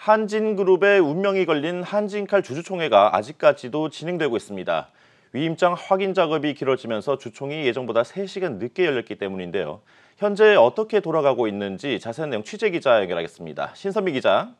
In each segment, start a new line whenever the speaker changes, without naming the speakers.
한진그룹의 운명이 걸린 한진칼 주주총회가 아직까지도 진행되고 있습니다. 위임장 확인 작업이 길어지면서 주총이 예정보다 3시간 늦게 열렸기 때문인데요. 현재 어떻게 돌아가고 있는지 자세한 내용 취재기자 연결하겠습니다. 신선미 기자.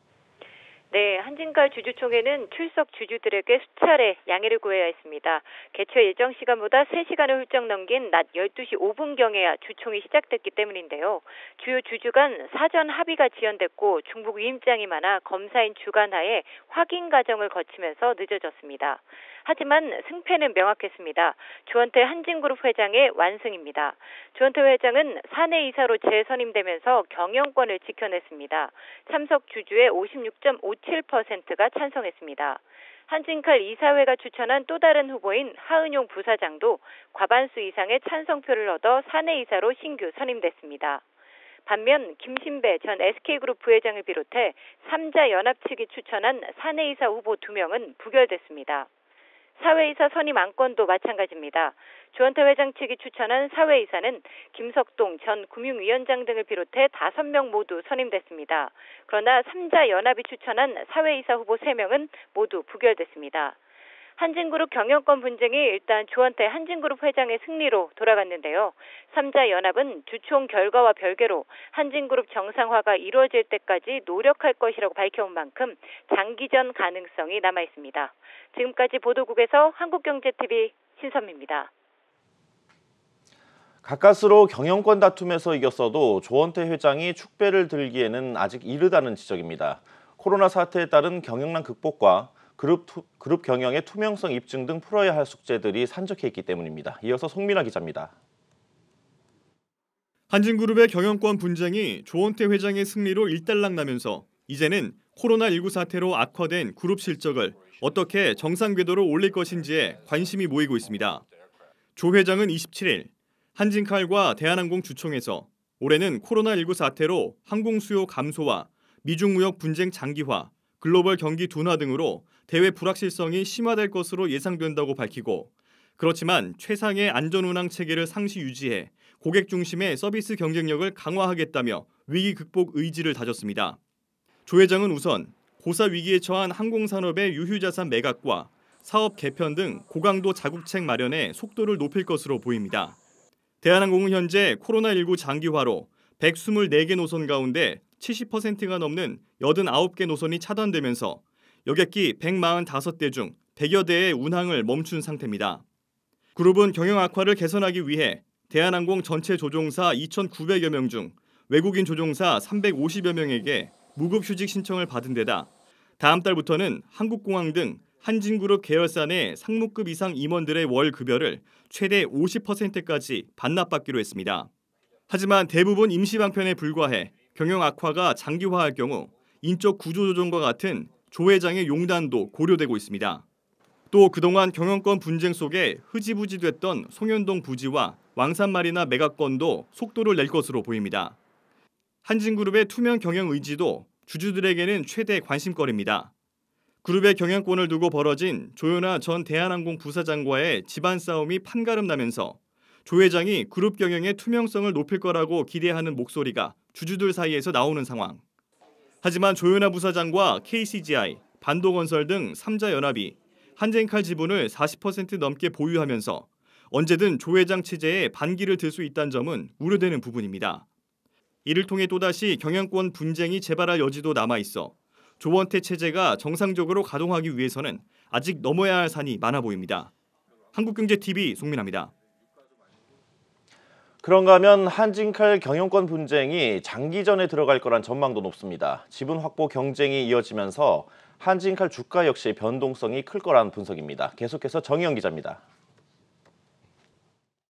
네, 한진칼 주주총회는 출석 주주들에게 수차례 양해를 구해야 했습니다. 개최 예정 시간보다 3시간을 훌쩍 넘긴 낮 12시 5분경에야 주총이 시작됐기 때문인데요. 주요 주주 간 사전 합의가 지연됐고 중복 위임장이 많아 검사인 주관하에 확인 과정을 거치면서 늦어졌습니다. 하지만 승패는 명확했습니다. 조원태 한진그룹 회장의 완승입니다. 조원태 회장은 사내이사로 재선임되면서 경영권을 지켜냈습니다. 참석 주주의 56.57%가 찬성했습니다. 한진칼 이사회가 추천한 또 다른 후보인 하은용 부사장도 과반수 이상의 찬성표를 얻어 사내이사로 신규 선임됐습니다. 반면 김신배 전 SK그룹 부회장을 비롯해 3자 연합 측이 추천한 사내이사 후보 2명은 부결됐습니다. 사회이사 선임 안건도 마찬가지입니다. 조원태 회장 측이 추천한 사회이사는 김석동 전 금융위원장 등을 비롯해 5명 모두 선임됐습니다. 그러나 3자 연합이 추천한 사회이사 후보 3명은 모두 부결됐습니다. 한진그룹 경영권 분쟁이 일단 조원태 한진그룹 회장의 승리로 돌아갔는데요. 3자 연합은 주총 결과와 별개로 한진그룹 정상화가 이루어질 때까지 노력할 것이라고 밝혀온 만큼 장기전 가능성이 남아 있습니다. 지금까지 보도국에서 한국경제TV 신선미입니다.
가까스로 경영권 다툼에서 이겼어도 조원태 회장이 축배를 들기에는 아직 이르다는 지적입니다. 코로나 사태에 따른 경영난 극복과 그룹 경영의 투명성 입증 등 풀어야 할 숙제들이 산적해 있기 때문입니다. 이어서 송민아 기자입니다.
한진그룹의 경영권 분쟁이 조원태 회장의 승리로 일단락나면서 이제는 코로나19 사태로 악화된 그룹 실적을 어떻게 정상 궤도로 올릴 것인지에 관심이 모이고 있습니다. 조 회장은 27일 한진칼과 대한항공 주총에서 올해는 코로나19 사태로 항공 수요 감소와 미중 무역 분쟁 장기화, 글로벌 경기 둔화 등으로 대외 불확실성이 심화될 것으로 예상된다고 밝히고 그렇지만 최상의 안전운항 체계를 상시 유지해 고객 중심의 서비스 경쟁력을 강화하겠다며 위기 극복 의지를 다졌습니다. 조 회장은 우선 고사 위기에 처한 항공산업의 유휴자산 매각과 사업 개편 등 고강도 자국책 마련에 속도를 높일 것으로 보입니다. 대한항공은 현재 코로나19 장기화로 124개 노선 가운데 70%가 넘는 89개 노선이 차단되면서 여객기 145대 중 100여 대의 운항을 멈춘 상태입니다. 그룹은 경영 악화를 개선하기 위해 대한항공 전체 조종사 2,900여 명 중 외국인 조종사 350여 명에게 무급 휴직 신청을 받은 데다 다음 달부터는 한국공항 등 한진그룹 계열사 내 상무급 이상 임원들의 월 급여를 최대 50%까지 반납받기로 했습니다. 하지만 대부분 임시 방편에 불과해 경영 악화가 장기화할 경우 인적 구조조정과 같은 조 회장의 용단도 고려되고 있습니다. 또 그동안 경영권 분쟁 속에 흐지부지 됐던 송현동 부지와 왕산마리나 매각건도 속도를 낼 것으로 보입니다. 한진그룹의 투명 경영 의지도 주주들에게는 최대 관심거리입니다. 그룹의 경영권을 두고 벌어진 조현아 전 대한항공 부사장과의 집안 싸움이 판가름 나면서 조 회장이 그룹 경영의 투명성을 높일 거라고 기대하는 목소리가 주주들 사이에서 나오는 상황. 하지만 조현아 부사장과 KCGI, 반도건설 등 3자 연합이 한진칼 지분을 40% 넘게 보유하면서 언제든 조 회장 체제에 반기를 들 수 있다는 점은 우려되는 부분입니다. 이를 통해 또다시 경영권 분쟁이 재발할 여지도 남아있어 조원태 체제가 정상적으로 가동하기 위해서는 아직 넘어야 할 산이 많아 보입니다. 한국경제TV 송민아입니다.
그런가 하면 한진칼 경영권 분쟁이 장기전에 들어갈 거란 전망도 높습니다. 지분 확보 경쟁이 이어지면서 한진칼 주가 역시 변동성이 클 거란 분석입니다. 계속해서 정희영 기자입니다.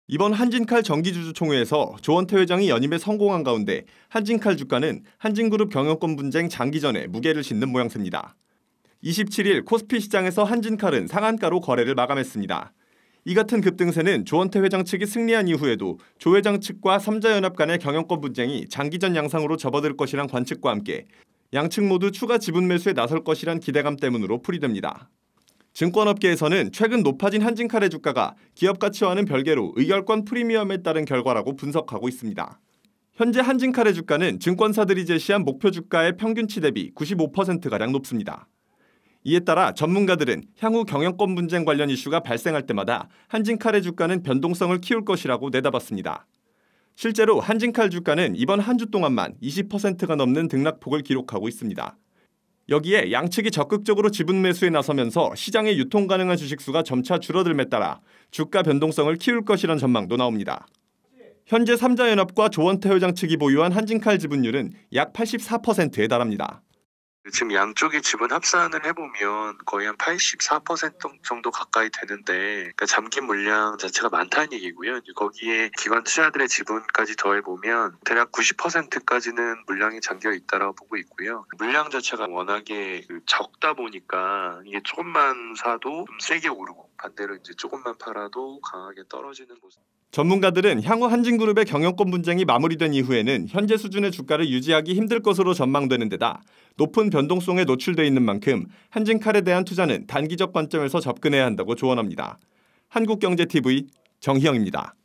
이번 한진칼 정기주주총회에서 조원태 회장이 연임에 성공한 가운데 한진칼 주가는 한진그룹 경영권 분쟁 장기전에 무게를 싣는 모양새입니다. 27일 코스피 시장에서 한진칼은 상한가로 거래를 마감했습니다. 이 같은 급등세는 조원태 회장 측이 승리한 이후에도 조 회장 측과 3자 연합 간의 경영권 분쟁이 장기전 양상으로 접어들 것이란 관측과 함께 양측 모두 추가 지분 매수에 나설 것이란 기대감 때문으로 풀이됩니다. 증권업계에서는 최근 높아진 한진칼의 주가가 기업 가치와는 별개로 의결권 프리미엄에 따른 결과라고 분석하고 있습니다. 현재 한진칼의 주가는 증권사들이 제시한 목표 주가의 평균치 대비 95%가량 높습니다. 이에 따라 전문가들은 향후 경영권 분쟁 관련 이슈가 발생할 때마다 한진칼의 주가는 변동성을 키울 것이라고 내다봤습니다. 실제로 한진칼 주가는 이번 한 주 동안만 20%가 넘는 등락폭을 기록하고 있습니다. 여기에 양측이 적극적으로 지분 매수에 나서면서 시장에 유통 가능한 주식수가 점차 줄어들에 따라 주가 변동성을 키울 것이란 전망도 나옵니다. 현재 삼자연합과 조원태 회장 측이 보유한 한진칼 지분율은 약 84%에 달합니다.
지금 양쪽의 지분 합산을 해보면 거의 한 84% 정도 가까이 되는데, 그러니까 잠긴 물량 자체가 많다는 얘기고요. 거기에 기관 투자들의 지분까지 더해보면 대략 90%까지는 물량이 잠겨 있다라고 보고 있고요. 물량 자체가 워낙에 적다 보니까 이게 조금만 사도 좀 세게 오르고, 반대로 이제 조금만 팔아도 강하게 떨어지는 모습.
전문가들은 향후 한진그룹의 경영권 분쟁이 마무리된 이후에는 현재 수준의 주가를 유지하기 힘들 것으로 전망되는 데다 높은 변동성에 노출돼 있는 만큼 한진칼에 대한 투자는 단기적 관점에서 접근해야 한다고 조언합니다. 한국경제TV 정희영입니다.